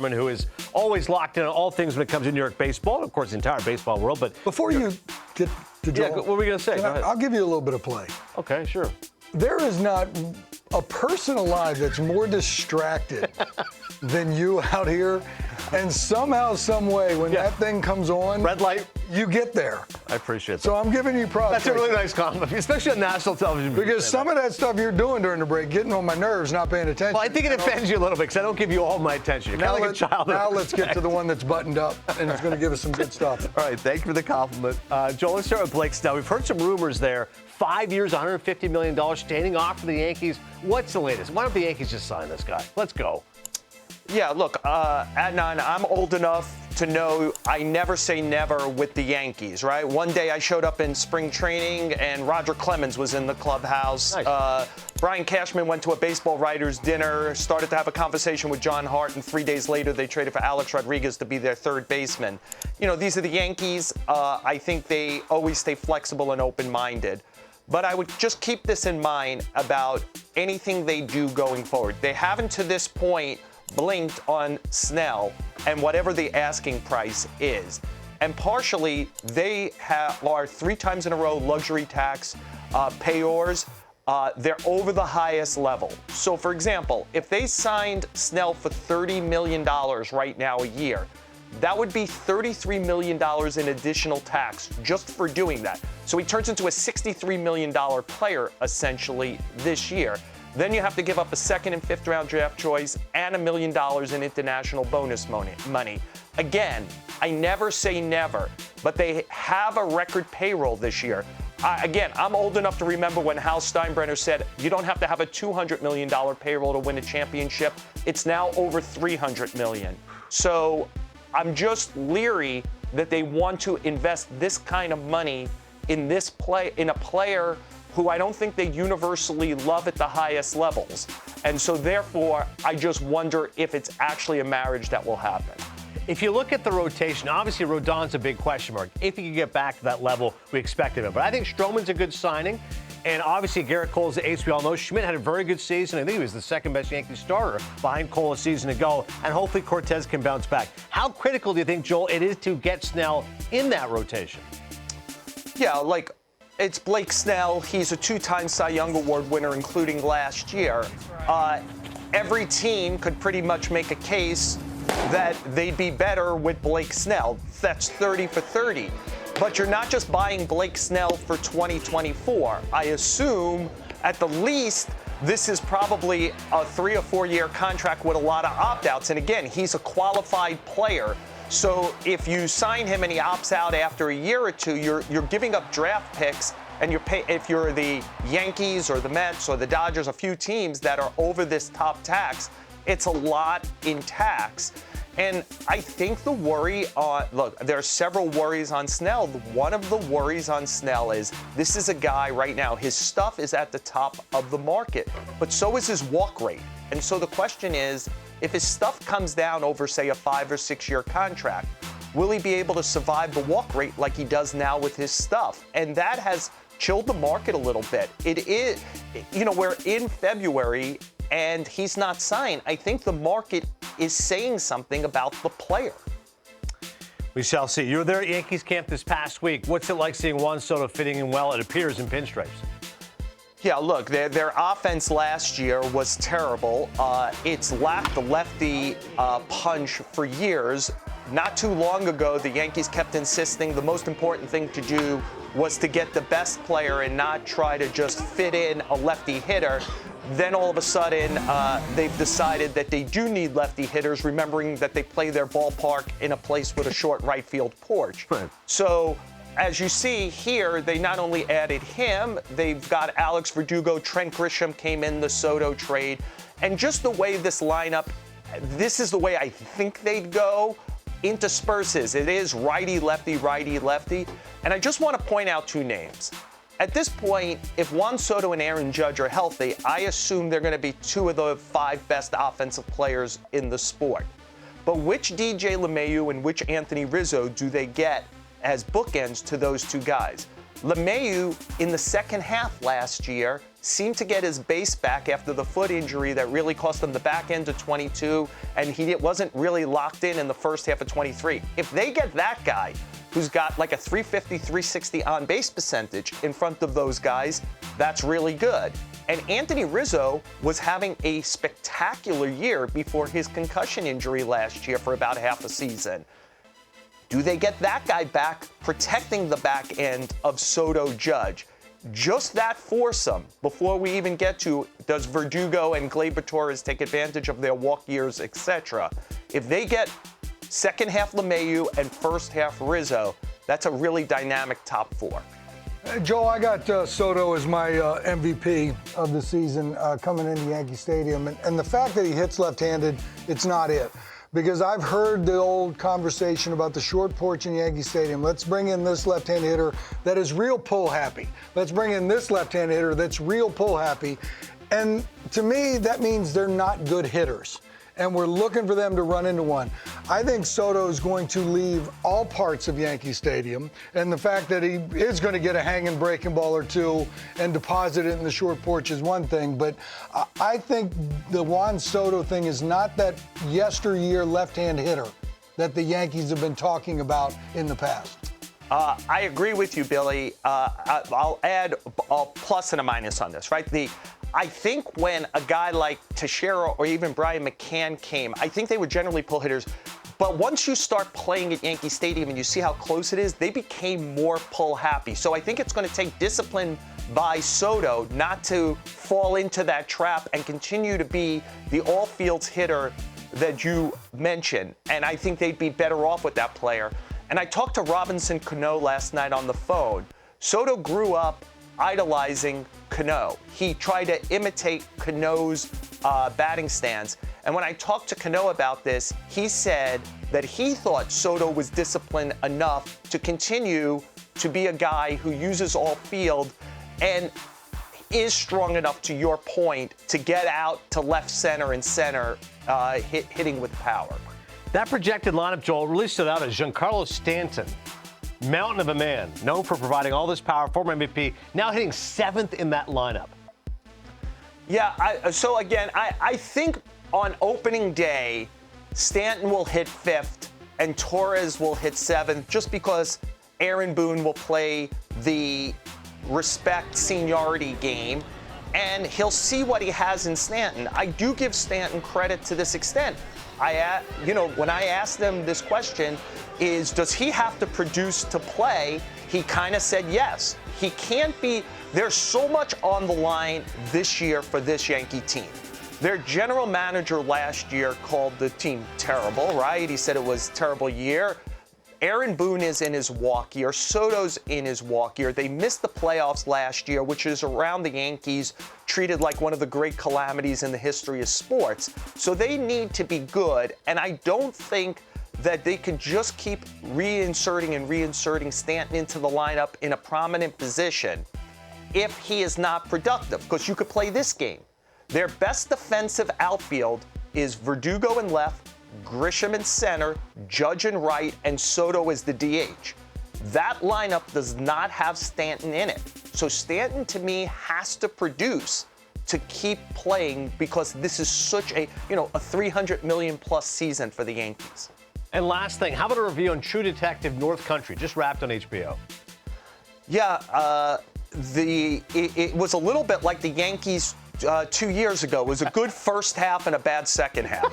Who is always locked in on all things when it comes to New York baseball, and of course the entire baseball world. But before you get to Joel, what were we going to say? Go ahead. I'll give you a little bit of play. Okay, sure. There is not a person alive that's more distracted than you out here. And somehow, some way, when that thing comes on, red light, you get there. I appreciate that. So I'm giving you props. That's a really nice compliment, especially on national television. Because some of that stuff you're doing during the break, getting on my nerves, not paying attention. Well, I think it offends you a little bit because I don't give you all my attention. You're kind of like a child. Now let's get to the one that's buttoned up and it's going to give us some good stuff. All right, thank you for the compliment. Joel, let's start with Blake Snell. We've heard some rumors there. 5 years, $150 million standing off for the Yankees. What's the latest? Why don't the Yankees just sign this guy? Let's go. Yeah, look, Adnan, I'm old enough to know I never say never with the Yankees, right? One day I showed up in spring training and Roger Clemens was in the clubhouse. Nice. Brian Cashman went to a baseball writers' dinner, started to have a conversation with John Hart, and 3 days later they traded for Alex Rodriguez to be their third baseman. You know, these are the Yankees. I think they always stay flexible and open-minded. But I would just keep this in mind about anything they do going forward. They haven't to this point blinked on Snell and whatever the asking price is. And partially, they are 3 times in a row luxury tax payors. They're over the highest level. So, for example, if they signed Snell for $30 million right now a year, that would be $33 million in additional tax just for doing that. So he turns into a $63 million player, essentially, this year. Then you have to give up a 2nd and 5th round draft choice and $1 million in international bonus money. Again, I never say never, but they have a record payroll this year. Again, I'm old enough to remember when Hal Steinbrenner said, you don't have to have a $200 million payroll to win a championship. It's now over $300 million. So I'm just leery that they want to invest this kind of money in a player who I don't think they universally love at the highest levels. And so therefore, I just wonder if it's actually a marriage that will happen. If you look at the rotation, obviously Rodon's a big question mark. If he can get back to that level we expected him. But I think Stroman's a good signing. And obviously Garrett Cole's the ace we all know. Schmidt had a very good season. I think he was the second best Yankee starter behind Cole a season ago. And hopefully Cortez can bounce back. How critical do you think, Joel, it is to get Snell in that rotation? Yeah, like, it's Blake Snell. He's a 2-time Cy Young Award winner, including last year. Every team could pretty much make a case that they'd be better with Blake Snell. That's 30 for 30. But you're not just buying Blake Snell for 2024. I assume, at the least, this is probably a 3 or 4 year contract with a lot of opt-outs. And again, he's a qualified player. So if you sign him and he opts out after a year or two, you're giving up draft picks, and if you're the Yankees or the Mets or the Dodgers, a few teams that are over this top tax, it's a lot in tax. And I think the worry look, there are several worries on Snell. One of the worries on Snell is this is a guy right now, his stuff is at the top of the market, but so is his walk rate. And so the question is, if his stuff comes down over, say, a 5 or 6 year contract, will he be able to survive the walk rate like he does now with his stuff? And that has chilled the market a little bit. It is, you know, we're in February and he's not signed. I think the market is saying something about the player. We shall see. You were there at Yankees camp this past week. What's it like seeing Juan Soto fitting in well, it appears, in pinstripes? Yeah, look, their offense last year was terrible. It's lacked the lefty punch for years. Not too long ago, the Yankees kept insisting the most important thing to do was to get the best player and not try to just fit in a lefty hitter. Then all of a sudden, they've decided that they do need lefty hitters, remembering that they play their ballpark in a place with a short right field porch. Right. So, as you see here, they not only added him, they've got Alex Verdugo, Trent Grisham came in the Soto trade. And just the way this lineup, this is the way I think they'd go, intersperses. It is righty-lefty, righty-lefty. And I just want to point out 2 names. At this point, if Juan Soto and Aaron Judge are healthy, I assume they're going to be 2 of the 5 best offensive players in the sport. But which DJ LeMahieu and which Anthony Rizzo do they get as bookends to those 2 guys? LeMahieu, in the second half last year, seemed to get his base back after the foot injury that really cost him the back end of 22, and he wasn't really locked in the first half of 23. If they get that guy, who's got like a 350, 360 on-base percentage in front of those guys, that's really good. And Anthony Rizzo was having a spectacular year before his concussion injury last year for about half a season. Do they get that guy back, protecting the back end of Soto Judge? Just that foursome, before we even get to does Verdugo and Gleyber Torres take advantage of their walk years, etc. If they get second half LeMahieu and first half Rizzo, that's a really dynamic top four. Joe, I got Soto as my MVP of the season coming into Yankee Stadium. And the fact that he hits left-handed, it's not it. Because I've heard the old conversation about the short porch in Yankee Stadium. Let's bring in this left-handed hitter that is real pull-happy. Let's bring in this left-handed hitter that's real pull-happy. And to me, that means they're not good hitters. And we're looking for them to run into one. I think Soto is going to leave all parts of Yankee Stadium, and the fact that he is going to get a hanging breaking ball or two and deposit it in the short porch is one thing, but I think the Juan Soto thing is not that yesteryear left-hand hitter that the Yankees have been talking about in the past. I agree with you, Billy. I'll add a plus and a minus on this, right? I think when a guy like Teixeira or even Brian McCann came, I think they were generally pull hitters. But once you start playing at Yankee Stadium and you see how close it is, they became more pull happy. So I think it's going to take discipline by Soto not to fall into that trap and continue to be the all fields hitter that you mentioned. And I think they'd be better off with that player. And I talked to Robinson Cano last night on the phone. Soto grew up idolizing Cano. He tried to imitate Cano's batting stance. And when I talked to Cano about this, he said that he thought Soto was disciplined enough to continue to be a guy who uses all field and is strong enough, to your point, to get out to left center and center, hitting with power. That projected lineup, Joel, really stood out as Giancarlo Stanton. Mountain of a man, known for providing all this power, former MVP, now hitting 7th in that lineup. Yeah, so again, I think on opening day, Stanton will hit 5th and Torres will hit 7th, just because Aaron Boone will play the respect seniority game, and he'll see what he has in Stanton. I do give Stanton credit to this extent. When I asked them this question, does he have to produce to play? He kind of said yes. He can't be. There's so much on the line this year for this Yankee team. Their general manager last year called the team terrible, right? He said it was a terrible year. Aaron Boone is in his walk year. Soto's in his walk year. They missed the playoffs last year, which is around the Yankees, treated like one of the great calamities in the history of sports. So they need to be good, and I don't think that they could just keep reinserting Stanton into the lineup in a prominent position if he is not productive, because you could play this game. Their best defensive outfield is Verdugo in left, Grisham in center, Judge in right, and Soto is the DH. That lineup does not have Stanton in it. So Stanton, to me, has to produce to keep playing, because this is such a 300 million plus season for the Yankees. And last thing, how about a review on True Detective North Country, just wrapped on HBO? Yeah, it was a little bit like the Yankees 2 years ago. It was a good first half and a bad second half.